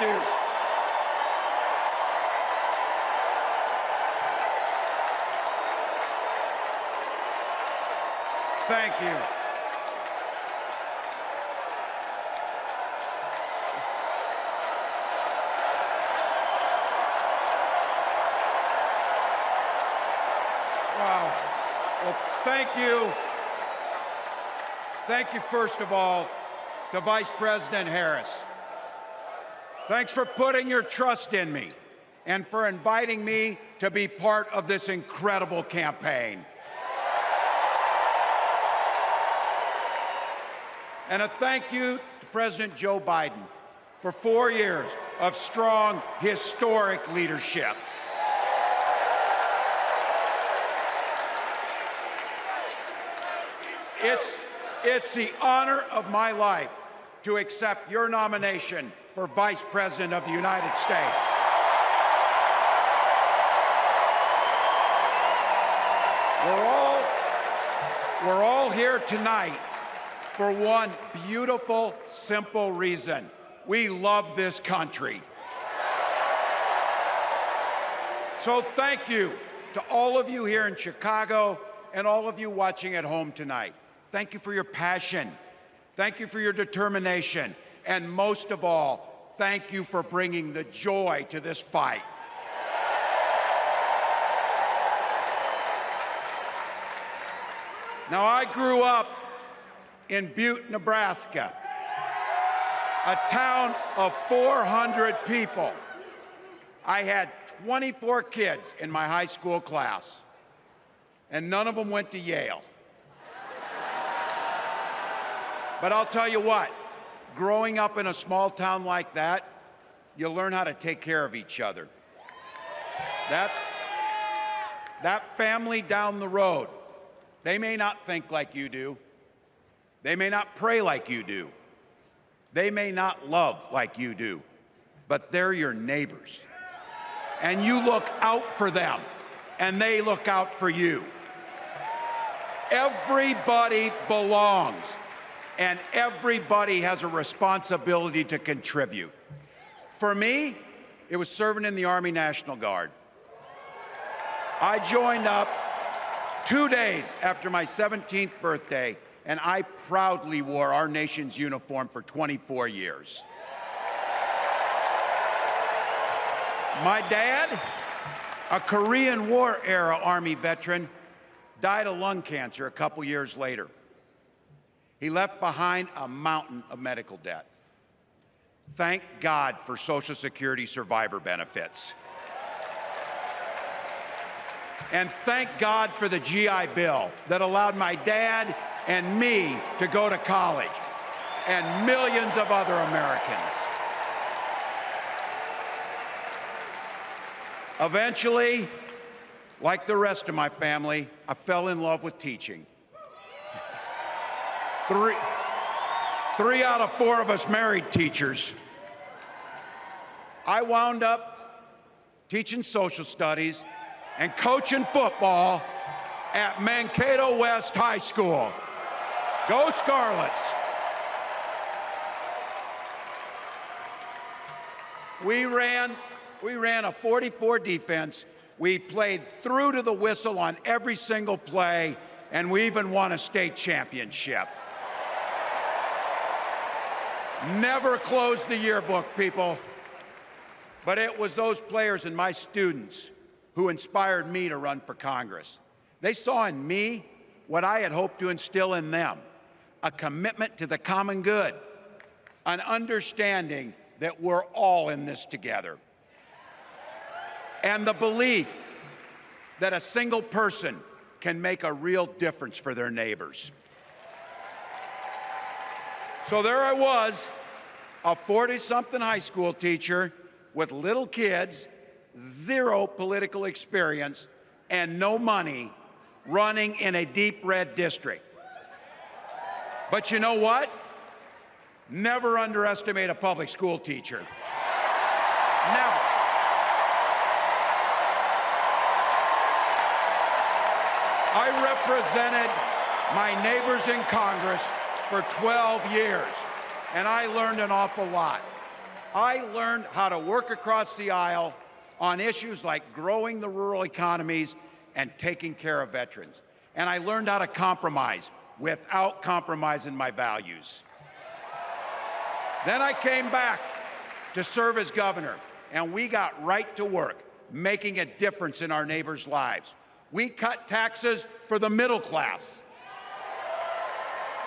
you. Thank you. Wow. Well, thank you. Thank you, first of all, to Vice President Harris. Thanks for putting your trust in me and for inviting me to be part of this incredible campaign. And a thank you to President Joe Biden for 4 years of strong, historic leadership. It's the honor of my life to accept your nomination for Vice President of the United States. We're all here tonight for one beautiful, simple reason. We love this country. So thank you to all of you here in Chicago and all of you watching at home tonight. Thank you for your passion. Thank you for your determination. And most of all, thank you for bringing the joy to this fight. Now, I grew up in Butte, Nebraska, a town of 400 people. I had 24 kids in my high school class, and none of them went to Yale. But I'll tell you what, growing up in a small town like that, you learn how to take care of each other. That family down the road, they may not think like you do. They may not pray like you do. They may not love like you do, but they're your neighbors. And you look out for them, and they look out for you. Everybody belongs, and everybody has a responsibility to contribute. For me, it was serving in the Army National Guard. I joined up 2 days after my 17th birthday, and I proudly wore our nation's uniform for 24 years. My dad, a Korean War-era Army veteran, died of lung cancer a couple years later. He left behind a mountain of medical debt. Thank God for Social Security survivor benefits. And thank God for the GI Bill that allowed my dad and me to go to college, and millions of other Americans. Eventually, like the rest of my family, I fell in love with teaching. Three out of 4 of us married teachers. I wound up teaching social studies and coaching football at Mankato West High School. Go Scarlets! We ran a 44 defense. We played through to the whistle on every single play, and we even won a state championship. Never closed the yearbook, people. But it was those players and my students who inspired me to run for Congress. They saw in me what I had hoped to instill in them, a commitment to the common good, an understanding that we're all in this together, and the belief that a single person can make a real difference for their neighbors. So there I was, a 40-something high school teacher with little kids, 0 political experience, and no money, running in a deep red district. But you know what? Never underestimate a public school teacher. Never. I represented my neighbors in Congress for 12 years, and I learned an awful lot. I learned how to work across the aisle on issues like growing the rural economies and taking care of veterans. And I learned how to compromise without compromising my values. Then I came back to serve as governor, and we got right to work, making a difference in our neighbors' lives. We cut taxes for the middle class.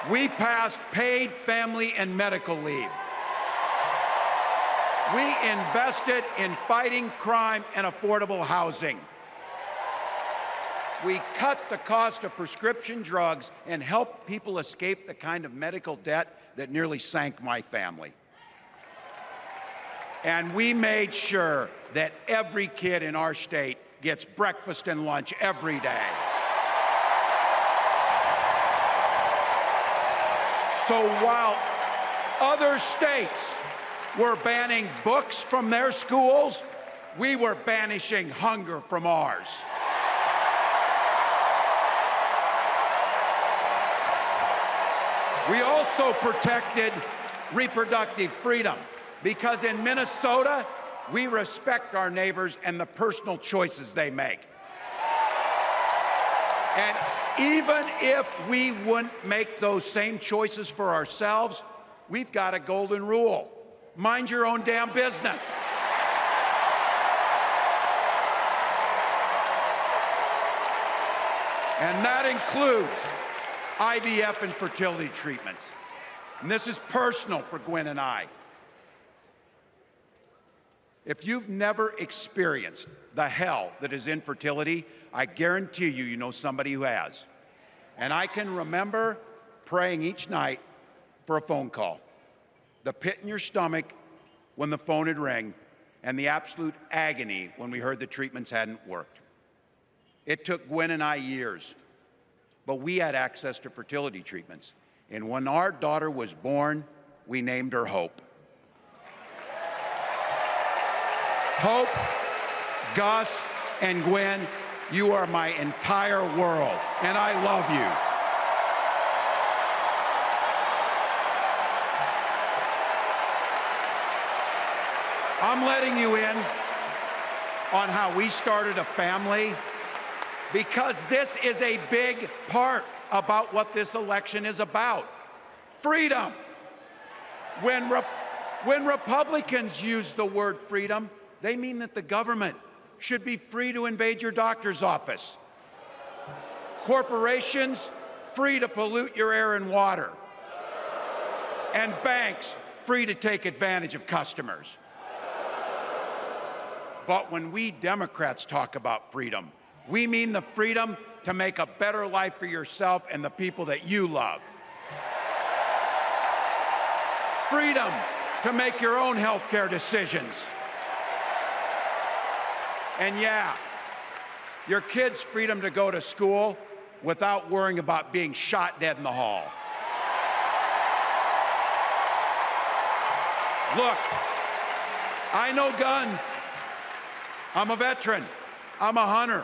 We passed paid family and medical leave. We invested in fighting crime and affordable housing. We cut the cost of prescription drugs and helped people escape the kind of medical debt that nearly sank my family. And we made sure that every kid in our state gets breakfast and lunch every day. So while other states were banning books from their schools, we were banishing hunger from ours. We also protected reproductive freedom because in Minnesota, we respect our neighbors and the personal choices they make. And even if we wouldn't make those same choices for ourselves, we've got a golden rule. Mind your own damn business. And that includes IVF and fertility treatments. And this is personal for Gwen and I. If you've never experienced the hell that is infertility, I guarantee you, you know somebody who has. And I can remember praying each night for a phone call, the pit in your stomach when the phone would ring, and the absolute agony when we heard the treatments hadn't worked. It took Gwen and I years, but we had access to fertility treatments. And when our daughter was born, we named her Hope. Hope, Gus, and Gwen, you are my entire world, and I love you. I'm letting you in on how we started a family because this is a big part about what this election is about. Freedom. When Republicans use the word freedom, they mean that the government should be free to invade your doctor's office. Corporations free to pollute your air and water. And banks free to take advantage of customers. But when we Democrats talk about freedom, we mean the freedom to make a better life for yourself and the people that you love. Freedom to make your own health care decisions. And yeah, your kids' freedom to go to school without worrying about being shot dead in the hall. Look, I know guns. I'm a veteran. I'm a hunter.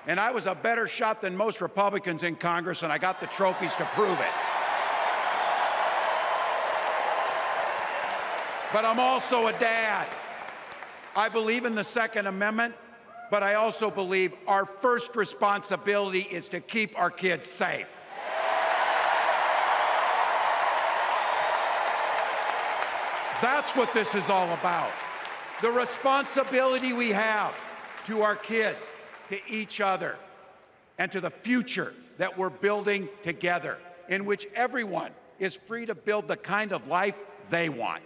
And I was a better shot than most Republicans in Congress, and I got the trophies to prove it. But I'm also a dad. I believe in the Second Amendment, but I also believe our first responsibility is to keep our kids safe. That's what this is all about. The responsibility we have to our kids, to each other, and to the future that we're building together, in which everyone is free to build the kind of life they want.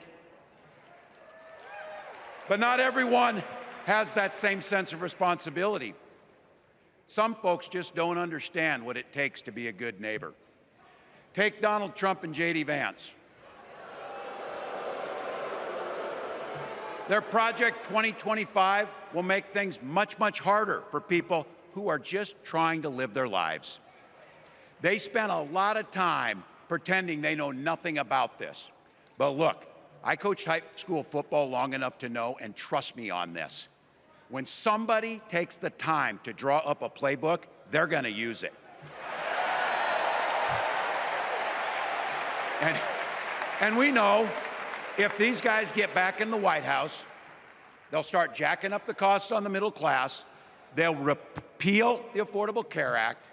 But not everyone has that same sense of responsibility. Some folks just don't understand what it takes to be a good neighbor. Take Donald Trump and J.D. Vance. Their Project 2025 will make things much, much harder for people who are just trying to live their lives. They spent a lot of time pretending they know nothing about this. But look, I coached high school football long enough to know, and trust me on this, when somebody takes the time to draw up a playbook, they're going to use it. And we know If these guys get back in the White House, they'll start jacking up the costs on the middle class. They'll repeal the Affordable Care Act.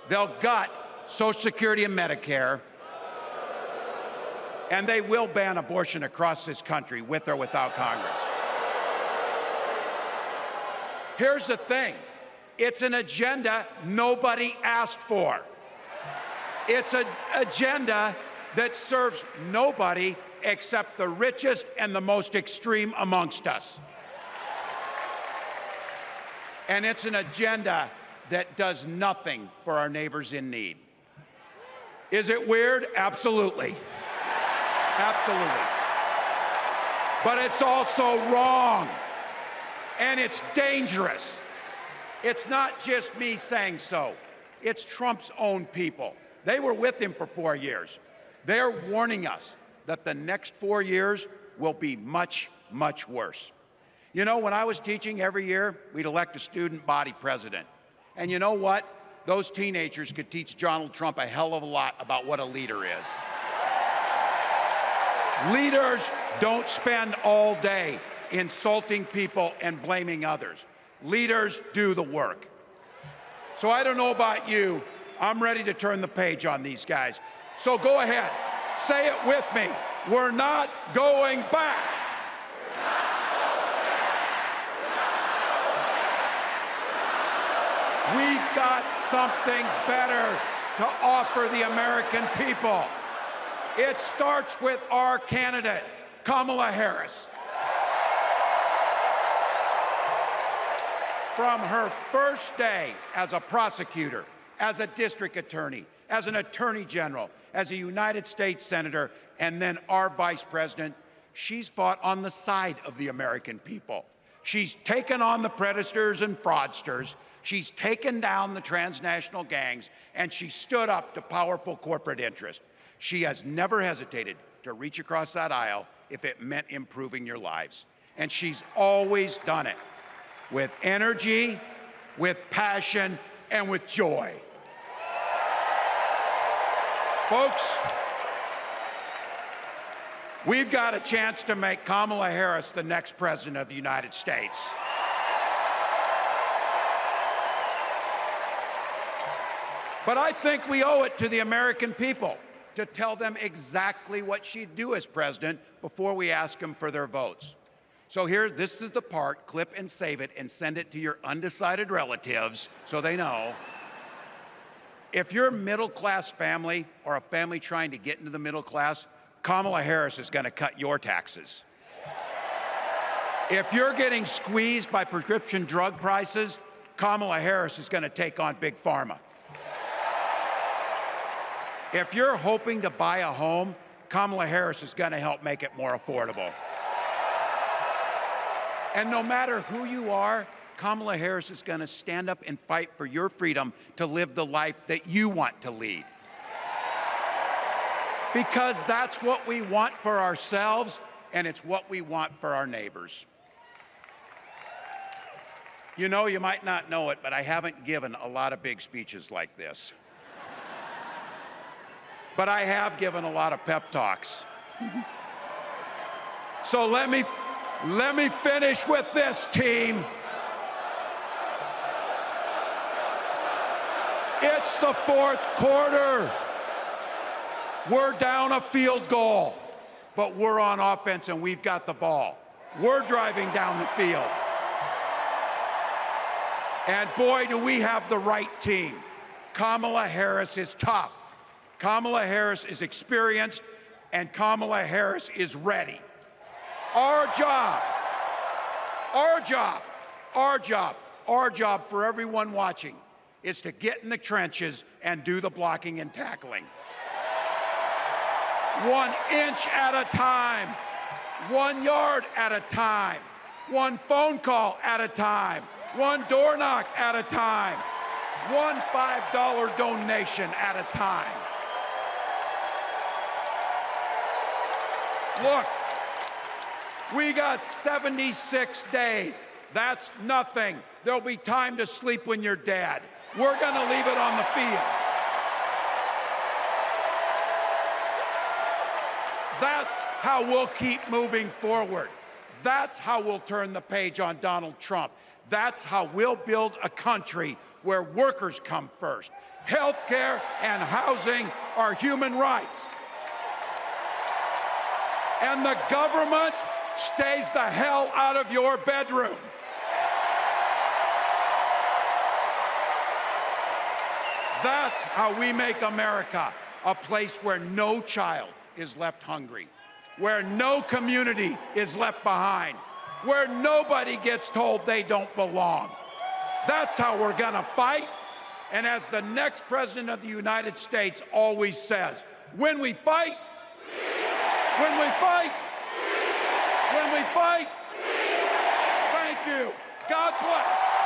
They'll gut Social Security and Medicare. And they will ban abortion across this country, with or without Congress. Here's the thing. It's an agenda nobody asked for. It's an agenda that serves nobody except the richest and the most extreme amongst us. And it's an agenda that does nothing for our neighbors in need. Is it weird? Absolutely. Absolutely. But it's also wrong. And it's dangerous. It's not just me saying so. It's Trump's own people. They were with him for 4 years. They're warning us that the next 4 years will be much, much worse. You know, when I was teaching every year, we'd elect a student body president. And you know what? Those teenagers could teach Donald Trump a hell of a lot about what a leader is. Leaders don't spend all day insulting people and blaming others. Leaders do the work. So I don't know about you, I'm ready to turn the page on these guys. So go ahead, say it with me. We're not going back. We've got something better to offer the American people. It starts with our candidate, Kamala Harris. From her first day as a prosecutor, as a district attorney, as an attorney general, as a United States senator, and then our vice president, she's fought on the side of the American people. She's taken on the predators and fraudsters. She's taken down the transnational gangs, and she stood up to powerful corporate interests. She has never hesitated to reach across that aisle if it meant improving your lives. And she's always done it with energy, with passion, and with joy. Folks, we've got a chance to make Kamala Harris the next president of the United States. But I think we owe it to the American people to tell them exactly what she'd do as president before we ask them for their votes. So here, this is the part, clip and save it and send it to your undecided relatives so they know. If you're a middle-class family or a family trying to get into the middle class, Kamala Harris is going to cut your taxes. If you're getting squeezed by prescription drug prices, Kamala Harris is going to take on Big Pharma. If you're hoping to buy a home, Kamala Harris is going to help make it more affordable. And no matter who you are, Kamala Harris is going to stand up and fight for your freedom to live the life that you want to lead. Because that's what we want for ourselves, and it's what we want for our neighbors. You know, you might not know it, but I haven't given a lot of big speeches like this. But I have given a lot of pep talks. So let me finish with this, team. It's the fourth quarter. We're down a field goal, but we're on offense and we've got the ball. We're driving down the field. And boy, do we have the right team. Kamala Harris is tough. Kamala Harris is experienced, and Kamala Harris is ready. Our job for everyone watching is to get in the trenches and do the blocking and tackling. 1 inch at a time, 1 yard at a time, 1 phone call at a time, 1 door knock at a time, 1 $5 donation at a time. Look, we got 76 days. That's nothing. There'll be time to sleep when you're dead. We're going to leave it on the field. That's how we'll keep moving forward. That's how we'll turn the page on Donald Trump. That's how we'll build a country where workers come first. Healthcare and housing are human rights. And the government stays the hell out of your bedroom. That's how we make America a place where no child is left hungry, where no community is left behind, where nobody gets told they don't belong. That's how we're gonna fight. And as the next president of the United States always says, when we fight, when we fight, when we fight, thank you. God bless.